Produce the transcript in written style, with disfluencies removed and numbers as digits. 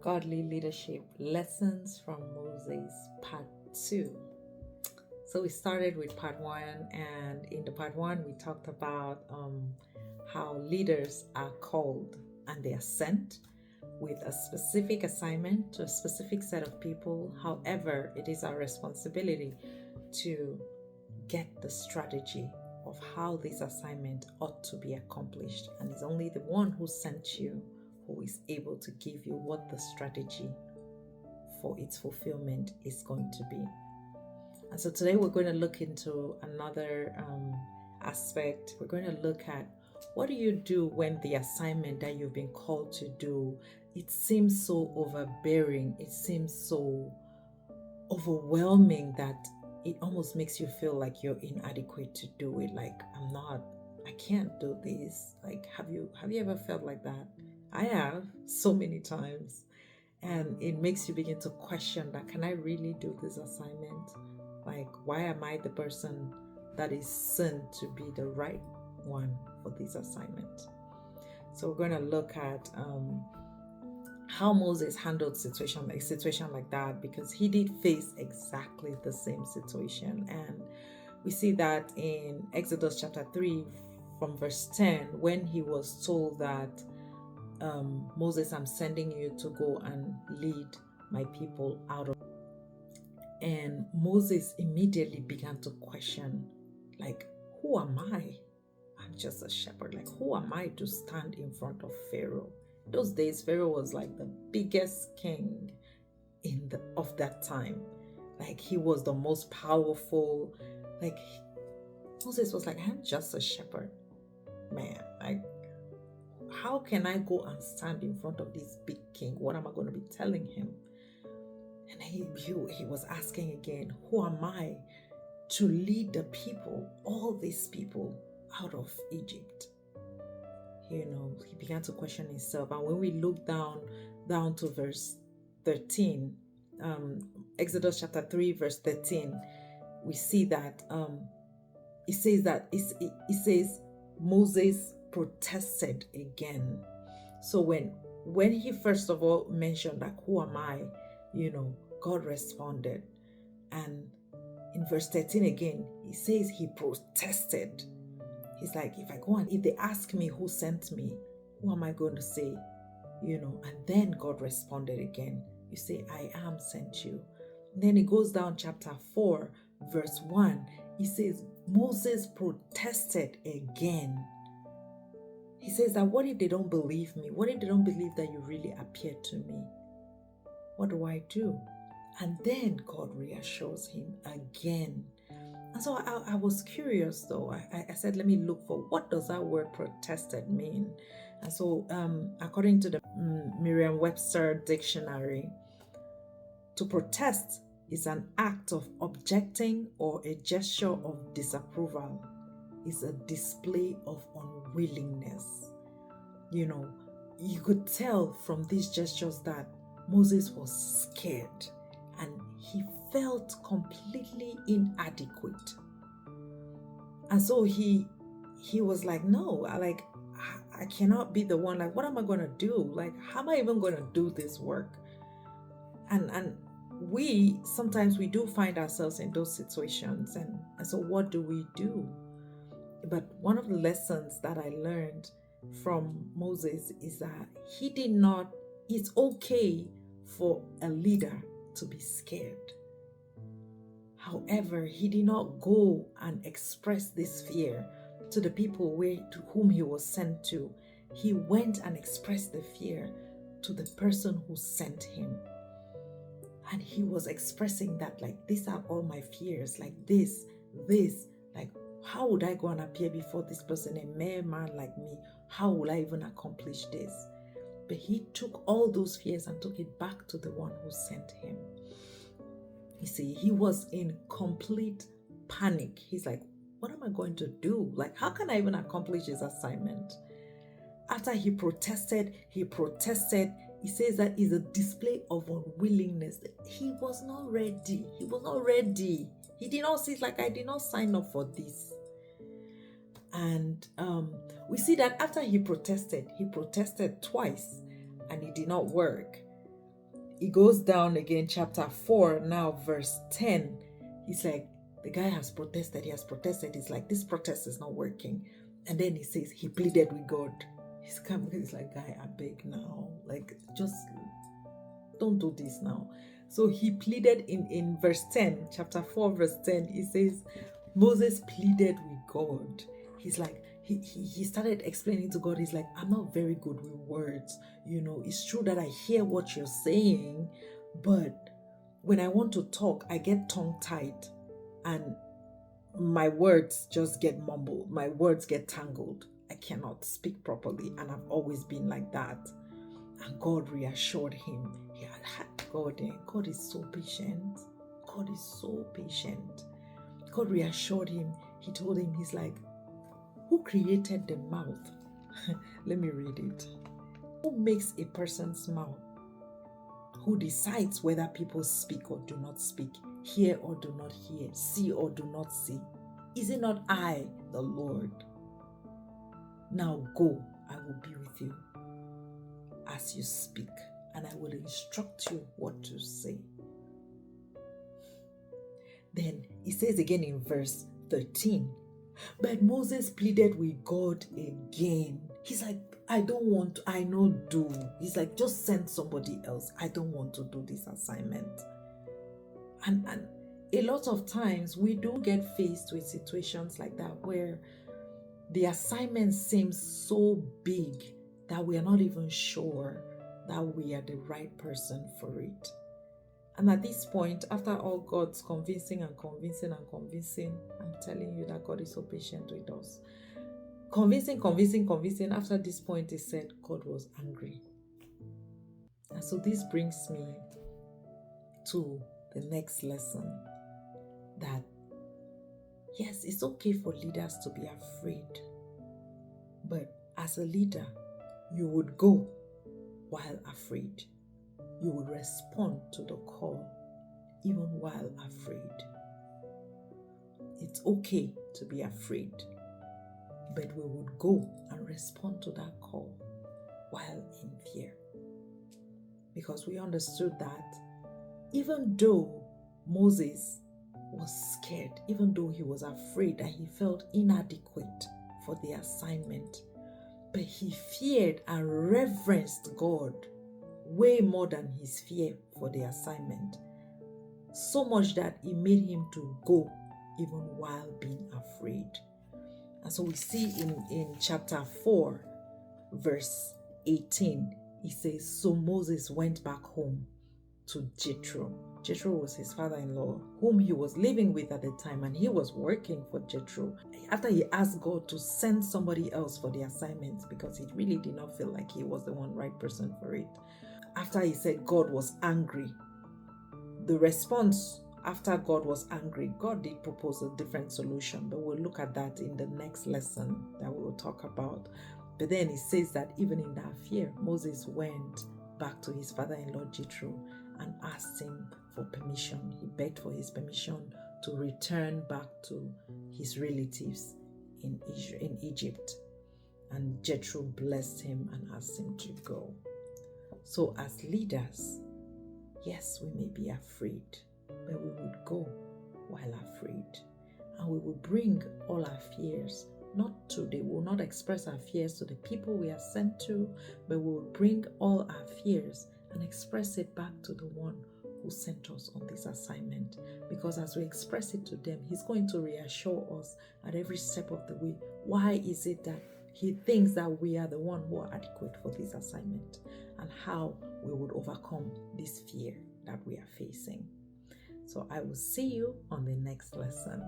Godly Leadership Lessons from Moses, Part 2. So we started with Part 1, and in the Part 1, we talked about how leaders are called and they are sent with a specific assignment to a specific set of people. However, it is our responsibility to get the strategy of how this assignment ought to be accomplished. And it's only the one who sent you who is able to give you what the strategy for its fulfillment is going to be. And so today we're going to look into another aspect. We're going to look at what do you do when the assignment that you've been called to do, it seems so overbearing, it seems so overwhelming that it almost makes you feel like you're inadequate to do it. Like, I can't do this. Like, have you ever felt like that? I have so many times. And it makes you begin to question that, can I really do this assignment? Like, why am I the person that is sent to be the right one for this assignment? So we're going to look at how Moses handled situation like that, because he did face exactly the same situation. And we see that in Exodus chapter 3 from verse 10, when he was told that Moses, I'm sending you to go and lead my people out of. And Moses immediately began to question, like, who am I? I'm just a shepherd. Like, who am I to stand in front of Pharaoh? Those days, Pharaoh was like the biggest king of that time. Like, he was the most powerful. Like, Moses was like, I'm just a shepherd, man. Like, how can I go and stand in front of this big king? What am I going to be telling him? And he was asking again, who am I to lead the people, all these people, out of Egypt? He began to question himself. And when we look down to verse 13, Exodus chapter 3, verse 13, we see that it says Moses protested again. So when he first of all mentioned, like, who am I, God responded. And in verse 13 again, he says he protested. He's like, if they ask me who sent me, who am I going to say? And then God responded again. You say, I am sent you. And then it goes down chapter 4, verse 1. He says, Moses protested again. He says that, what if they don't believe me? What if they don't believe that you really appeared to me? What do I do? And then God reassures him again. And so I was curious, though. I said, let me look for, what does that word protested mean? And so according to the Merriam-Webster dictionary, to protest is an act of objecting or a gesture of disapproval. It's a display of unwillingness. You could tell from these gestures that Moses was scared and he felt completely inadequate. And so he was like, no, I cannot be the one. Like, what am I going to do? Like, how am I even going to do this work? And we sometimes we do find ourselves in those situations. And so what do we do? But one of the lessons that I learned from Moses is that it's okay for a leader to be scared. However, he did not go and express this fear to the people to whom he was sent to. He went and expressed the fear to the person who sent him. And he was expressing that, like, these are all my fears, like this, like, how would I go and appear before this person, a mere man like me? How will I even accomplish this? But he took all those fears and took it back to the one who sent him. You see, he was in complete panic. He's like, what am I going to do? Like, how can I even accomplish this assignment? After he protested, he says that is a display of unwillingness. He was not ready. He did not say, like, I did not sign up for this. And we see that after he protested twice and it did not work. he goes down again, chapter 4, now verse 10. He's like, the guy has protested. He has protested. He's like, this protest is not working. And then he says, he pleaded with God. He's like, guy, I beg now. Like, just don't do this now. So he pleaded in verse 10, chapter 4, verse 10. He says, Moses pleaded with God. He's like, he started explaining to God. He's like, I'm not very good with words. It's true that I hear what you're saying, but when I want to talk, I get tongue-tied and my words just get mumbled. My words get tangled. I cannot speak properly, and I've always been like that. And God reassured him. He had God there. God is so patient. God is so patient. God reassured him. He told him, he's like, who created the mouth? Let me read it. Who makes a person's mouth? Who decides whether people speak or do not speak, hear or do not hear, see or do not see? Is it not I, the Lord? Now go, I will be with you as you speak, and I will instruct you what to say. Then he says again in verse 13, but Moses pleaded with God again. He's like, I don't want to, I know do. He's like, just send somebody else. I don't want to do this assignment. And a lot of times we do get faced with situations like that where the assignment seems so big that we are not even sure that we are the right person for it. And at this point, after all God's convincing, I'm telling you that God is so patient with us. Convincing. After this point, he said God was angry. And so this brings me to the next lesson, that yes, it's okay for leaders to be afraid, but as a leader, you would go while afraid. You would respond to the call even while afraid. It's okay to be afraid, but we would go and respond to that call while in fear. Because we understood that even though Moses was scared, even though he was afraid, that he felt inadequate for the assignment, but he feared and reverenced God way more than his fear for the assignment. So much that it made him to go even while being afraid. And so we see in chapter 4, verse 18, he says, so Moses went back home to Jethro. Jethro was his father-in-law, whom he was living with at the time, and he was working for Jethro. After he asked God to send somebody else for the assignment, because he really did not feel like he was the right person for it. After he said God was angry, the response after God was angry, God did propose a different solution, but we'll look at that in the next lesson that we will talk about. But then it says that even in that fear, Moses went back to his father-in-law Jethro and asked him for permission. He begged for his permission to return back to his relatives in Egypt. And Jethro blessed him and asked him to go. So as leaders, yes, we may be afraid, but we would go while afraid. And we will bring all our fears, we will not express our fears to the people we are sent to, but we will bring all our fears and express it back to the one who sent us on this assignment. Because as we express it to them, he's going to reassure us at every step of the way. Why is it that he thinks that we are the one who are adequate for this assignment, and how we would overcome this fear that we are facing. So I will see you on the next lesson.